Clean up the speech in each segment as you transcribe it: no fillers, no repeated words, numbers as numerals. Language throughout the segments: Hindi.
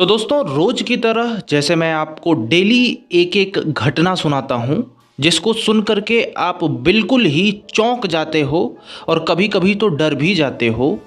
तो दोस्तों रोज की तरह जैसे मैं आपको डेली एक एक घटना सुनाता हूँ जिसको सुन करके आप बिल्कुल ही चौंक जाते हो और कभी कभी तो डर भी जाते हो।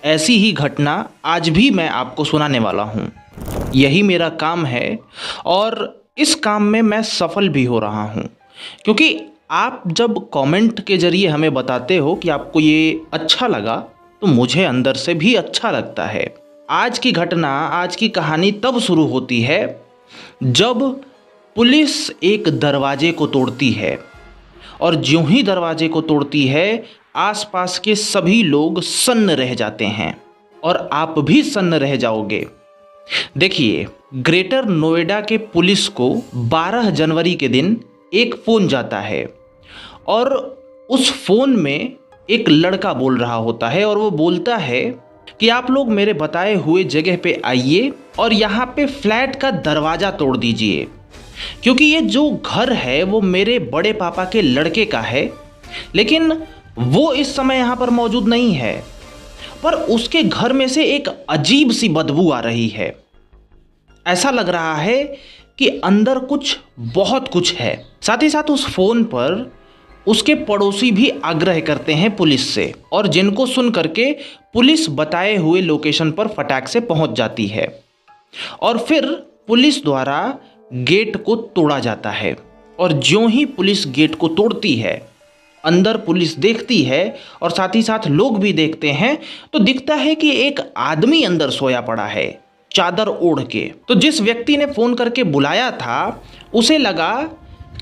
ऐसी ही घटना आज भी मैं आपको सुनाने वाला हूँ। यही मेरा काम है और इस काम में मैं सफल भी हो रहा हूँ, क्योंकि आप जब कमेंट के ज़रिए हमें बताते हो कि आपको ये अच्छा लगा तो मुझे अंदर से भी अच्छा लगता है। आज की घटना, आज की कहानी तब शुरू होती है जब पुलिस एक दरवाजे को तोड़ती है और ज्यों ही दरवाजे को तोड़ती है आसपास के सभी लोग सन्न रह जाते हैं और आप भी सन्न रह जाओगे। देखिए, ग्रेटर नोएडा के पुलिस को 12 जनवरी के दिन एक फ़ोन जाता है और उस फ़ोन में एक लड़का बोल रहा होता है और वो बोलता है कि आप लोग मेरे बताए हुए जगह पे आइए और यहाँ पे फ्लैट का दरवाज़ा तोड़ दीजिए, क्योंकि ये जो घर है वो मेरे बड़े पापा के लड़के का है, लेकिन वो इस समय यहाँ पर मौजूद नहीं है। पर उसके घर में से एक अजीब सी बदबू आ रही है। ऐसा लग रहा है कि अंदर बहुत कुछ है। साथ ही साथ उस फोन पर उसके पड़ोसी भी आग्रह करते हैं पुलिस से, और जिनको सुन करके पुलिस बताए हुए लोकेशन पर फटाक से पहुंच जाती है और फिर पुलिस द्वारा गेट को तोड़ा जाता है। और ज्यों ही पुलिस गेट को तोड़ती है, अंदर पुलिस देखती है और साथ ही साथ लोग भी देखते हैं, तो दिखता है कि एक आदमी अंदर सोया पड़ा है चादर ओढ़ के। तो जिस व्यक्ति ने फ़ोन करके बुलाया था उसे लगा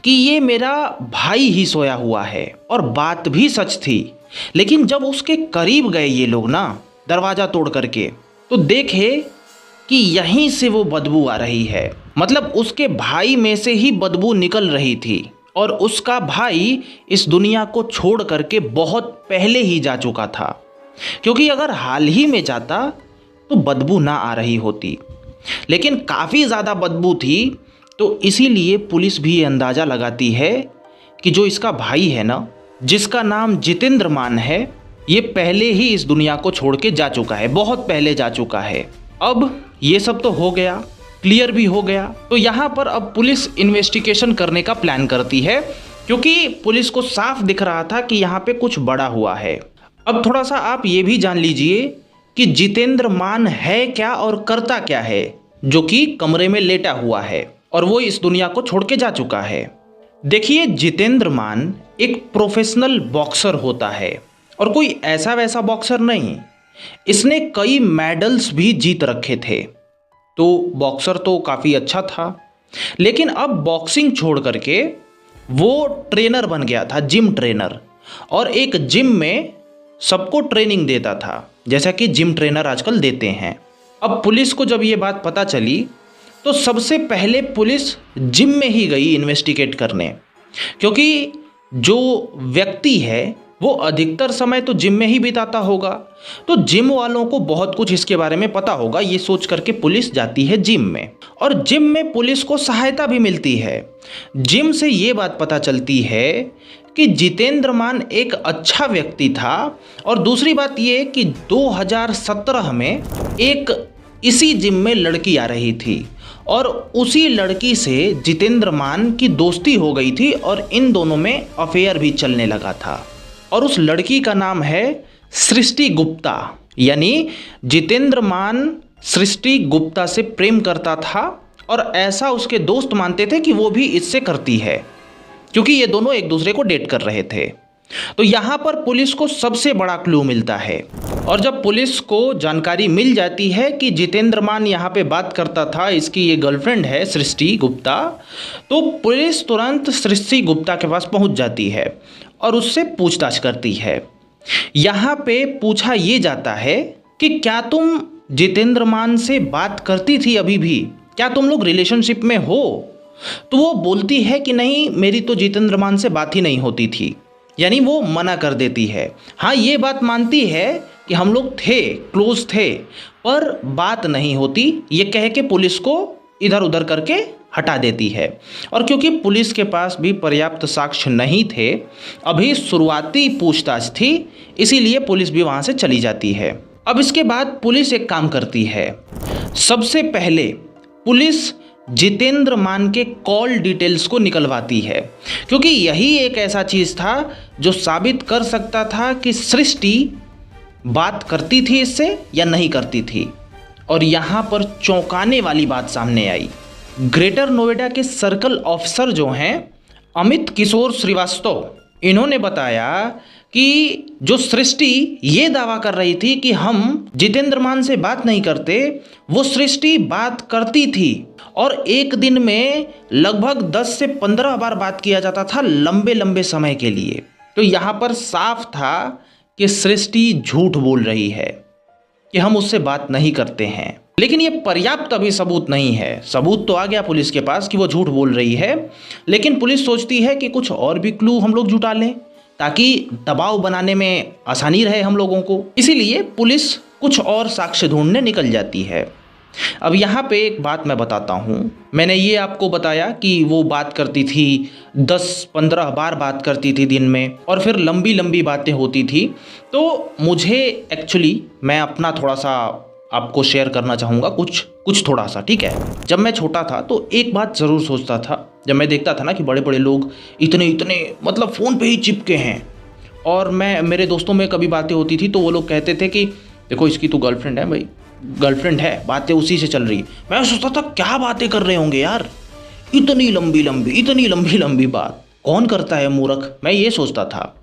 कि ये मेरा भाई ही सोया हुआ है, और बात भी सच थी। लेकिन जब उसके करीब गए ये लोग ना दरवाज़ा तोड़ करके, तो देखे कि यहीं से वो बदबू आ रही है। मतलब उसके भाई में से ही बदबू निकल रही थी, और उसका भाई इस दुनिया को छोड़ करके बहुत पहले ही जा चुका था, क्योंकि अगर हाल ही में जाता तो बदबू ना आ रही होती, लेकिन काफ़ी ज़्यादा बदबू थी। तो इसीलिए पुलिस भी ये अंदाज़ा लगाती है कि जो इसका भाई है ना, जिसका नाम जितेंद्र मान है, ये पहले ही इस दुनिया को छोड़ के जा चुका है, बहुत पहले जा चुका है। अब ये सब तो हो गया, क्लियर भी हो गया। तो यहाँ पर अब पुलिस इन्वेस्टिगेशन करने का प्लान करती है, क्योंकि पुलिस को साफ दिख रहा था कि यहाँ पे कुछ बड़ा हुआ है। अब थोड़ा सा आप ये भी जान लीजिए कि जितेंद्र मान है क्या और करता क्या है, जो कि कमरे में लेटा हुआ है और वो इस दुनिया को छोड़ के जा चुका है। देखिए, जितेंद्र मान एक प्रोफेशनल बॉक्सर होता है, और कोई ऐसा वैसा बॉक्सर नहीं। इसने कई मेडल्स भी जीत रखे थे, तो बॉक्सर तो काफ़ी अच्छा था। लेकिन अब बॉक्सिंग छोड़ करके वो ट्रेनर बन गया था, जिम ट्रेनर, और एक जिम में सबको ट्रेनिंग देता था, जैसा कि जिम ट्रेनर आजकल देते हैं। अब पुलिस को जब ये बात पता चली तो सबसे पहले पुलिस जिम में ही गई इन्वेस्टिगेट करने, क्योंकि जो व्यक्ति है वो अधिकतर समय तो जिम में ही बिताता होगा, तो जिम वालों को बहुत कुछ इसके बारे में पता होगा। ये सोच करके पुलिस जाती है जिम में, और जिम में पुलिस को सहायता भी मिलती है। जिम से ये बात पता चलती है कि जितेंद्र मान एक अच्छा व्यक्ति था, और दूसरी बात ये कि 2017 में एक इसी जिम में लड़की आ रही थी, और उसी लड़की से जितेंद्र मान की दोस्ती हो गई थी और इन दोनों में अफेयर भी चलने लगा था। और उस लड़की का नाम है सृष्टि गुप्ता। यानी जितेंद्र मान सृष्टि गुप्ता से प्रेम करता था, और ऐसा उसके दोस्त मानते थे कि वो भी इससे करती है, क्योंकि ये दोनों एक दूसरे को डेट कर रहे थे। तो यहाँ पर पुलिस को सबसे बड़ा क्लू मिलता है, और जब पुलिस को जानकारी मिल जाती है कि जितेंद्र मान यहाँ पे बात करता था, इसकी ये गर्लफ्रेंड है सृष्टि गुप्ता, तो पुलिस तुरंत सृष्टि गुप्ता के पास पहुँच जाती है और उससे पूछताछ करती है। यहाँ पे पूछा ये जाता है कि क्या तुम जितेंद्र मान से बात करती थी अभी भी, क्या तुम लोग रिलेशनशिप में हो? तो वो बोलती है कि नहीं, मेरी तो जितेंद्र मान से बात ही नहीं होती थी। यानी वो मना कर देती है। हाँ, ये बात मानती है कि हम लोग थे, क्लोज थे, पर बात नहीं होती, ये कह के पुलिस को इधर उधर करके हटा देती है। और क्योंकि पुलिस के पास भी पर्याप्त साक्ष्य नहीं थे, अभी शुरुआती पूछताछ थी, इसीलिए पुलिस भी वहाँ से चली जाती है। अब इसके बाद पुलिस एक काम करती है, सबसे पहले पुलिस जितेंद्र मान के कॉल डिटेल्स को निकलवाती है, क्योंकि यही एक ऐसा चीज था जो साबित कर सकता था कि सृष्टि बात करती थी इससे या नहीं करती थी। और यहां पर चौंकाने वाली बात सामने आई। ग्रेटर नोएडा के सर्कल ऑफिसर जो हैं अमित किशोर श्रीवास्तव, इन्होंने बताया कि जो सृष्टि ये दावा कर रही थी कि हम जितेंद्र मान से बात नहीं करते, वो सृष्टि बात करती थी और एक दिन में लगभग 10 से 15 बार बात किया जाता था लंबे लंबे समय के लिए। तो यहाँ पर साफ था कि सृष्टि झूठ बोल रही है कि हम उससे बात नहीं करते हैं। लेकिन ये पर्याप्त अभी सबूत नहीं है। सबूत तो आ गया पुलिस के पास कि वो झूठ बोल रही है, लेकिन पुलिस सोचती है कि कुछ और भी क्लू हम लोग जुटा लें ताकि दबाव बनाने में आसानी रहे हम लोगों को। इसीलिए पुलिस कुछ और साक्ष्य ढूंढने निकल जाती है। अब यहाँ पे एक बात मैं बताता हूँ। मैंने ये आपको बताया कि वो बात करती थी, 10-15 बार बात करती थी दिन में और फिर लंबी लंबी बातें होती थी। तो मुझे एक्चुअली, मैं अपना थोड़ा सा आपको शेयर करना चाहूँगा, कुछ थोड़ा सा, ठीक है। जब मैं छोटा था तो एक बात ज़रूर सोचता था, जब मैं देखता था ना कि बड़े बड़े लोग इतने मतलब फ़ोन पे ही चिपके हैं, और मेरे दोस्तों में कभी बातें होती थी तो वो लोग कहते थे कि देखो इसकी तो गर्लफ्रेंड है भाई, गर्लफ्रेंड है, बातें उसी से चल रही। मैं सोचता था क्या बातें कर रहे होंगे यार, इतनी लंबी लंबी बात कौन करता है मूर्ख, मैं ये सोचता था।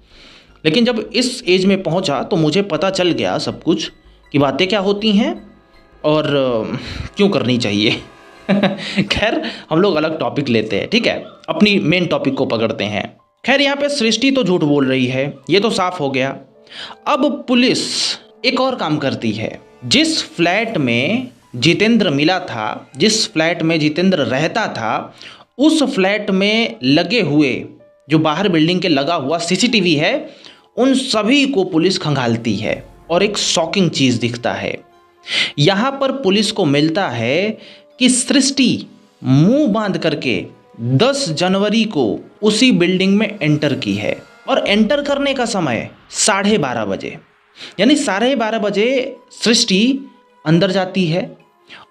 लेकिन जब इस एज में पहुंचा तो मुझे पता चल गया सब कुछ कि बातें क्या होती हैं और क्यों करनी चाहिए। खैर हम लोग अलग टॉपिक लेते हैं, ठीक है, अपनी मेन टॉपिक को पकड़ते हैं। खैर यहाँ पे सृष्टि तो झूठ बोल रही है, ये तो साफ हो गया। अब पुलिस एक और काम करती है। जिस फ्लैट में जितेंद्र मिला था, जिस फ्लैट में जितेंद्र रहता था, उस फ्लैट में लगे हुए जो बाहर बिल्डिंग के लगा हुआ सीसीटीवी है, उन सभी को पुलिस खंगालती है और एक शॉकिंग चीज दिखता है। यहां पर पुलिस को मिलता है कि सृष्टि मुंह बांध करके 10 जनवरी को उसी बिल्डिंग में एंटर की है, और एंटर करने का समय 12:30 बजे, यानी 12:30 बजे सृष्टि अंदर जाती है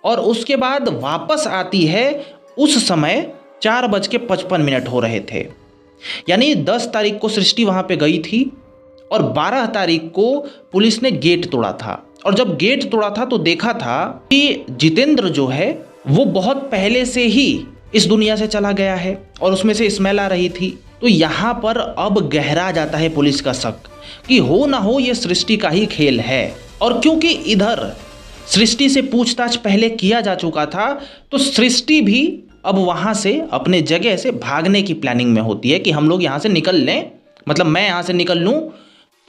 और उसके बाद वापस आती है। उस समय 4:55 हो रहे थे, यानी 10 तारीख को सृष्टि वहां पे गई थी और 12 तारीख को पुलिस ने गेट तोड़ा था। और जब गेट तोड़ा था तो देखा था कि जितेंद्र जो है वो बहुत पहले से ही इस दुनिया से चला गया है और उसमें से स्मेल आ रही थी। तो यहाँ पर अब गहरा जाता है पुलिस का शक कि हो ना हो ये सृष्टि का ही खेल है। और क्योंकि इधर सृष्टि से पूछताछ पहले किया जा चुका था, तो सृष्टि भी अब वहाँ से अपने जगह से भागने की प्लानिंग में होती है कि हम लोग यहाँ से निकल लें, मतलब मैं यहाँ से निकल लूँ,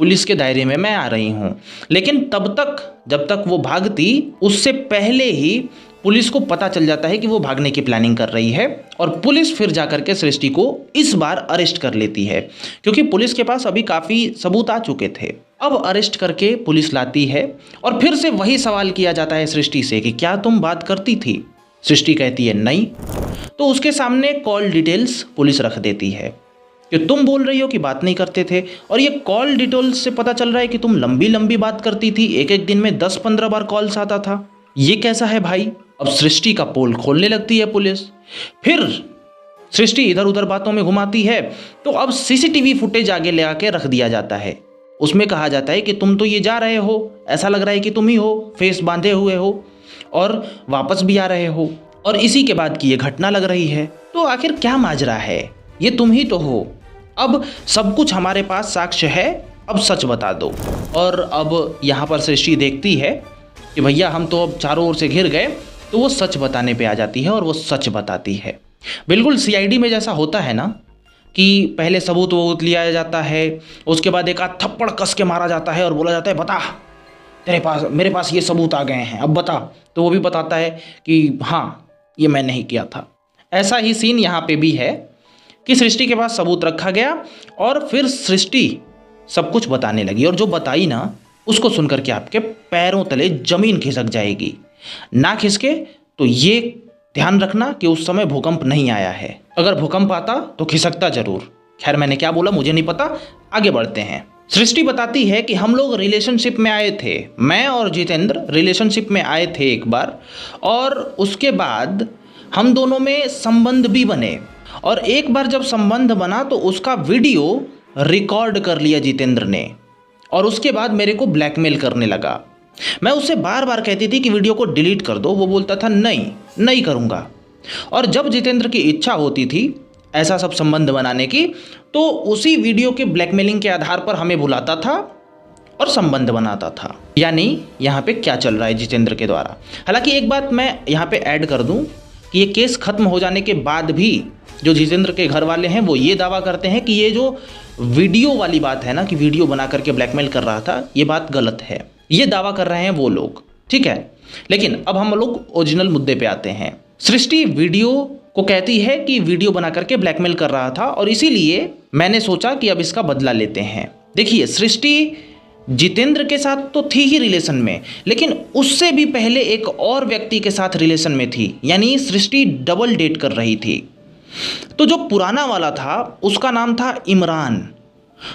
पुलिस के दायरे में मैं आ रही हूँ। लेकिन तब तक, जब तक वो भागती, उससे पहले ही पुलिस को पता चल जाता है कि वो भागने की प्लानिंग कर रही है, और पुलिस फिर जाकर के सृष्टि को इस बार अरेस्ट कर लेती है, क्योंकि पुलिस के पास अभी काफ़ी सबूत आ चुके थे। अब अरेस्ट करके पुलिस लाती है और फिर से वही सवाल किया जाता है सृष्टि से कि क्या तुम बात करती थी। सृष्टि कहती है नहीं। तो उसके सामने कॉल डिटेल्स पुलिस रख देती है कि तुम बोल रही हो कि बात नहीं करते थे, और ये कॉल डिटेल्स से पता चल रहा है कि तुम लंबी लंबी बात करती थी, एक दिन में 10-15 बार कॉल्स आता था। ये कैसा है भाई। अब सृष्टि का पोल खोलने लगती है पुलिस। फिर सृष्टि इधर उधर बातों में घुमाती है, तो अब सीसीटीवी फुटेज आगे ले आके रख दिया जाता है। उसमें कहा जाता है कि तुम तो ये जा रहे हो, ऐसा लग रहा है कि तुम ही हो, फेस बांधे हुए हो और वापस भी आ रहे हो, और इसी के बाद की ये घटना लग रही है। तो आखिर क्या माजरा है, ये तुम ही तो हो। अब सब कुछ हमारे पास साक्ष्य है, अब सच बता दो। और अब यहाँ पर सृष्टि देखती है कि भैया हम तो अब चारों ओर से घिर गए, तो वो सच बताने पे आ जाती है और वो सच बताती है। बिल्कुल सीआईडी में जैसा होता है ना कि पहले सबूत वबूत लिया जाता है, उसके बाद एक आध थप्पड़ कस के मारा जाता है और बोला जाता है बता, मेरे पास ये सबूत आ गए हैं, अब बता। तो वो भी बताता है कि हाँ ये मैं नहीं किया था। ऐसा ही सीन यहाँ पे भी है कि सृष्टि के पास सबूत रखा गया और फिर सृष्टि सब कुछ बताने लगी, और जो बताई ना उसको सुनकर के आपके पैरों तले जमीन खिसक जाएगी। ना खिसके तो ये ध्यान रखना कि उस समय भूकंप नहीं आया है, अगर भूकंप आता तो खिसकता जरूर। खैर मैंने क्या बोला मुझे नहीं पता, आगे बढ़ते हैं। सृष्टि बताती है कि हम लोग रिलेशनशिप में आए थे, मैं और जितेंद्र रिलेशनशिप में आए थे एक बार, और उसके बाद हम दोनों में संबंध भी बने, और एक बार जब संबंध बना तो उसका वीडियो रिकॉर्ड कर लिया जितेंद्र ने, और उसके बाद मेरे को ब्लैकमेल करने लगा। मैं उससे बार बार कहती थी कि वीडियो को डिलीट कर दो, वो बोलता था नहीं करूँगा। और जब जितेंद्र की इच्छा होती थी ऐसा सब संबंध बनाने की, तो उसी वीडियो के ब्लैकमेलिंग के आधार पर हमें बुलाता था और संबंध बनाता था। यानी यहाँ पे क्या चल रहा है जितेंद्र के द्वारा। हालांकि एक बात मैं यहाँ पे ऐड कर दूँ कि ये केस खत्म हो जाने के बाद भी जो जितेंद्र के घर वाले हैं वो ये दावा करते हैं कि ये जो वीडियो वाली बात है ना, कि वीडियो बना करके ब्लैकमेल कर रहा था, ये बात गलत है। ये दावा कर रहे हैं वो लोग, ठीक है। लेकिन अब हम लोग ओरिजिनल मुद्दे पे आते हैं। सृष्टि वीडियो को कहती है कि वीडियो बना करके ब्लैकमेल कर रहा था, और इसीलिए मैंने सोचा कि अब इसका बदला लेते हैं। देखिए, सृष्टि जितेंद्र के साथ तो थी ही रिलेशन में, लेकिन उससे भी पहले एक और व्यक्ति के साथ रिलेशन में थी, यानी सृष्टि डबल डेट कर रही थी। तो जो पुराना वाला था उसका नाम था इमरान,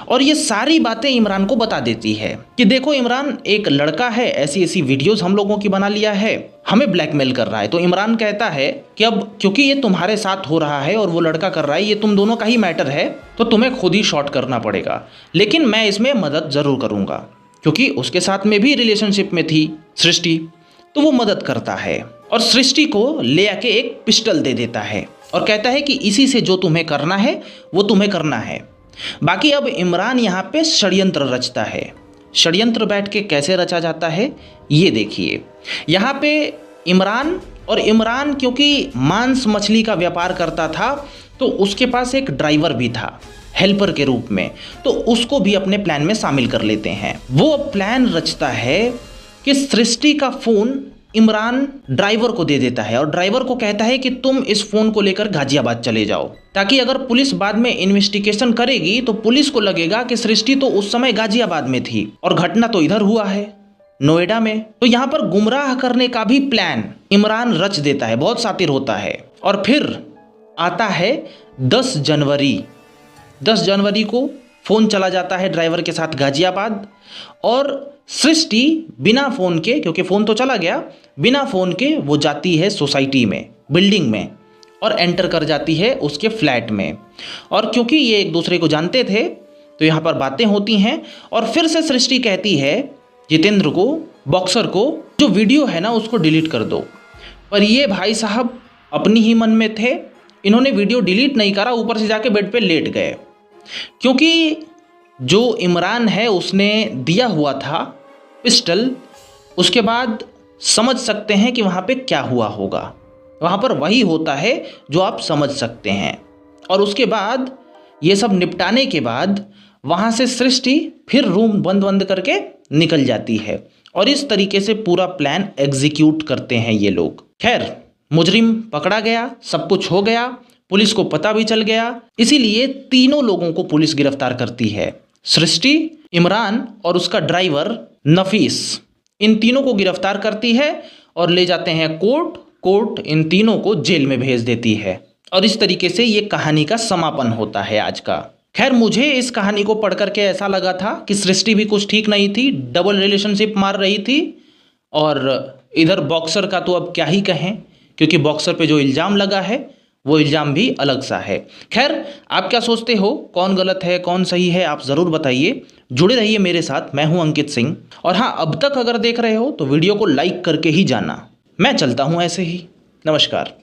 और ये सारी बातें इमरान को बता देती है कि देखो इमरान एक लड़का है, ऐसी ऐसी वीडियोस हम लोगों की बना लिया है, हमें ब्लैकमेल कर रहा है। तो इमरान कहता है कि अब क्योंकि ये तुम्हारे साथ हो रहा है और वो लड़का कर रहा है, ये तुम दोनों का ही मैटर है, तो तुम्हें खुद ही शॉर्ट करना पड़ेगा, लेकिन मैं इसमें मदद ज़रूर करूँगा। क्योंकि उसके साथ में भी रिलेशनशिप में थी सृष्टि, तो वो मदद करता है और सृष्टि को ले आके एक पिस्टल दे देता है और कहता है कि इसी से जो तुम्हें करना है वो तुम्हें करना है। बाकी अब इमरान यहाँ पे षड्यंत्र रचता है। षड्यंत्र बैठ के कैसे रचा जाता है ये देखिए। यहाँ पे इमरान क्योंकि मांस मछली का व्यापार करता था, तो उसके पास एक ड्राइवर भी था हेल्पर के रूप में, तो उसको भी अपने प्लान में शामिल कर लेते हैं। वो प्लान रचता है कि सृष्टि का फ़ोन इमरान ड्राइवर को दे देता है और ड्राइवर को कहता है कि तुम इस फ़ोन को लेकर गाजियाबाद चले जाओ, ताकि अगर पुलिस बाद में इन्वेस्टिगेशन करेगी तो पुलिस को लगेगा कि सृष्टि तो उस समय गाजियाबाद में थी और घटना तो इधर हुआ है, नोएडा में। तो यहाँ पर गुमराह करने का भी प्लान इमरान रच देता है, बहुत शातिर होता है। और फिर आता है 10 जनवरी को फ़ोन चला जाता है ड्राइवर के साथ गाजियाबाद, और सृष्टि बिना फ़ोन के, क्योंकि फ़ोन तो चला गया, बिना फ़ोन के वो जाती है सोसाइटी में, बिल्डिंग में, और एंटर कर जाती है उसके फ्लैट में। और क्योंकि ये एक दूसरे को जानते थे तो यहाँ पर बातें होती हैं, और फिर से सृष्टि कहती है जितेंद्र को, बॉक्सर को, जो वीडियो है ना उसको डिलीट कर दो। पर ये भाई साहब अपनी ही मन में थे, इन्होंने वीडियो डिलीट नहीं करा, ऊपर से जाके बेड पे लेट गए, क्योंकि जो इमरान है उसने दिया हुआ था पिस्टल। उसके बाद समझ सकते हैं कि वहाँ पे क्या हुआ होगा, वहाँ पर वही होता है जो आप समझ सकते हैं। और उसके बाद ये सब निपटाने के बाद वहाँ से सृष्टि फिर रूम बंद करके निकल जाती है, और इस तरीके से पूरा प्लान एग्जीक्यूट करते हैं ये लोग। खैर, मुजरिम पकड़ा गया, सब कुछ हो गया, पुलिस को पता भी चल गया, इसीलिए तीनों लोगों को पुलिस गिरफ्तार करती है, सृष्टि, इमरान और उसका ड्राइवर नफीस। इन तीनों को गिरफ्तार करती है और ले जाते हैं कोर्ट इन तीनों को जेल में भेज देती है। और इस तरीके से ये कहानी का समापन होता है आज का। खैर, मुझे इस कहानी को पढ़ करके ऐसा लगा था कि सृष्टि भी कुछ ठीक नहीं थी, डबल रिलेशनशिप मार रही थी, और इधर बॉक्सर का तो अब क्या ही कहें, क्योंकि बॉक्सर पे जो इल्ज़ाम लगा है वो इल्ज़ाम भी अलग सा है। खैर, आप क्या सोचते हो, कौन गलत है कौन सही है, आप ज़रूर बताइए। जुड़े रहिए मेरे साथ, मैं हूं अंकित सिंह। और हाँ, अब तक अगर देख रहे हो तो वीडियो को लाइक करके ही जाना। मैं चलता हूं ऐसे ही। नमस्कार।